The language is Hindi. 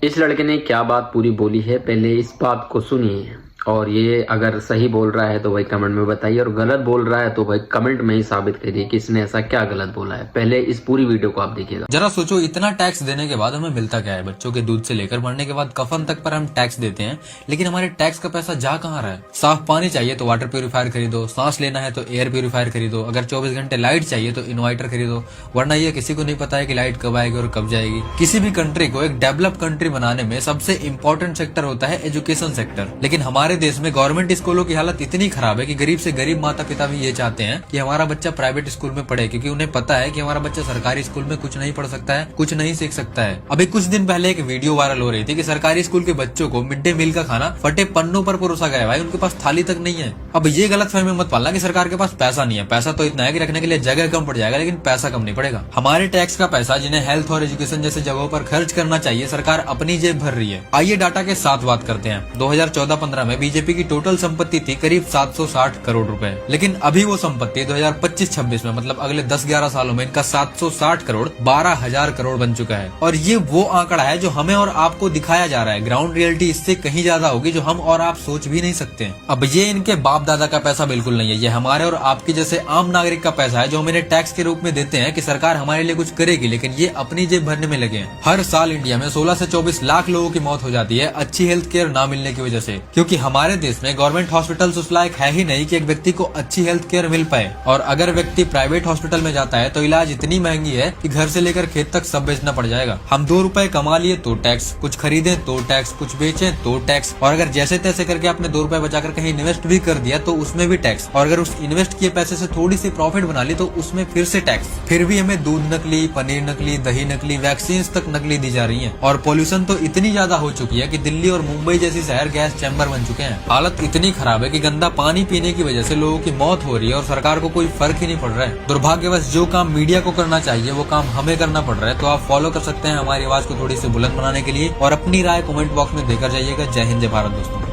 इस लड़के ने क्या बात पूरी बोली है, पहले इस बात को सुनिए। और ये अगर सही बोल रहा है तो भाई कमेंट में बताइए, और गलत बोल रहा है तो भाई कमेंट में ही साबित करिए कि इसने ऐसा क्या गलत बोला है। पहले इस पूरी वीडियो को आप देखिएगा। जरा सोचो, इतना टैक्स देने के बाद हमें मिलता क्या है? बच्चों के दूध से लेकर मरने के बाद कफन तक पर हम टैक्स देते हैं, लेकिन हमारे टैक्स का पैसा जा कहाँ रहा है? साफ पानी चाहिए तो वाटर प्यूरिफायर खरीदो, सांस लेना है तो एयर प्यूरिफायर खरीदो, अगर 24 घंटे लाइट चाहिए तो इन्वर्टर खरीदो, वरना ये किसी को नहीं पता है कि लाइट कब आएगी और कब जाएगी। किसी भी कंट्री को एक डेवलप कंट्री बनाने में सबसे इंपॉर्टेंट सेक्टर होता है एजुकेशन सेक्टर, लेकिन हमारे देश में गवर्नमेंट स्कूलों की हालत इतनी खराब है कि गरीब से गरीब माता पिता भी ये चाहते हैं कि हमारा बच्चा प्राइवेट स्कूल में पढ़े, क्योंकि उन्हें पता है कि हमारा बच्चा सरकारी स्कूल में कुछ नहीं पढ़ सकता है, कुछ नहीं सीख सकता है। अभी कुछ दिन पहले एक वीडियो वायरल हो रही थी कि सरकारी स्कूल के बच्चों को मिड डे मील का खाना फटे पन्नों पर परोसा गया, भाई उनके पास थाली तक नहीं है। अब ये गलत फहमी मत पालना कि सरकार के पास पैसा नहीं है, पैसा तो इतना है कि रखने के लिए जगह कम पड़ जाएगा, लेकिन पैसा कम नहीं पड़ेगा। हमारे टैक्स का पैसा जिन्हें हेल्थ और एजुकेशन जैसे जगहों पर खर्च करना चाहिए, सरकार अपनी जेब भर रही है। आइए डाटा के साथ बात करते हैं। 2014-15 में बीजेपी की टोटल संपत्ति थी करीब 760 करोड़ रुपए, लेकिन अभी वो संपत्ति 2025-26 में मतलब अगले 10-11 सालों में इनका 760 करोड़ 12,000 करोड़ बन चुका है। और ये वो आंकड़ा है जो हमें और आपको दिखाया जा रहा है। ग्राउंड रियलिटी इससे कहीं ज्यादा होगी जो हम और आप सोच भी नहीं सकते हैं। अब ये इनके बाप दादा का पैसा बिल्कुल नहीं है, ये हमारे और आपके जैसे आम नागरिक का पैसा है जो हम इन्हें टैक्स के रूप में देते हैं कि सरकार हमारे लिए कुछ करेगी, लेकिन ये अपनी जेब भरने में लगे हैं। हर साल इंडिया में 16 से 24 लाख लोगों की मौत हो जाती है अच्छी हेल्थ केयर ना मिलने की वजह से, क्योंकि हमारे देश में गवर्नमेंट हॉस्पिटल उस लायक है ही नहीं कि एक व्यक्ति को अच्छी हेल्थ केयर मिल पाए। और अगर व्यक्ति प्राइवेट हॉस्पिटल में जाता है तो इलाज इतनी महंगी है कि घर से लेकर खेत तक सब बेचना पड़ जाएगा। हम 2 रुपए कमा लिए तो टैक्स, कुछ खरीदे तो टैक्स, कुछ बेचे तो टैक्स, और अगर जैसे तैसे करके आपने 2 रुपए बचाकर कहीं इन्वेस्ट भी कर दिया तो उसमें भी टैक्स, और अगर उस इन्वेस्ट किए पैसे से थोड़ी सी प्रॉफिट बना ली तो उसमें फिर से टैक्स। फिर भी हमें दूध नकली, पनीर नकली, दही नकली, वैक्सीन तक नकली दी जा रही है। और पॉल्यूशन तो इतनी ज्यादा हो चुकी है कि दिल्ली और मुंबई जैसी शहर गैस चैम्बर बन चुके हैं। हालत इतनी खराब है कि गंदा पानी पीने की वजह से लोगों की मौत हो रही है और सरकार को कोई फर्क ही नहीं पड़ रहा है। दुर्भाग्यवश जो काम मीडिया को करना चाहिए वो काम हमें करना पड़ रहा है। तो आप फॉलो कर सकते हैं हमारी आवाज को थोड़ी सी बुलंद बनाने के लिए, और अपनी राय कमेंट बॉक्स में देकर जाइएगा। जय हिंद, जय भारत दोस्तों।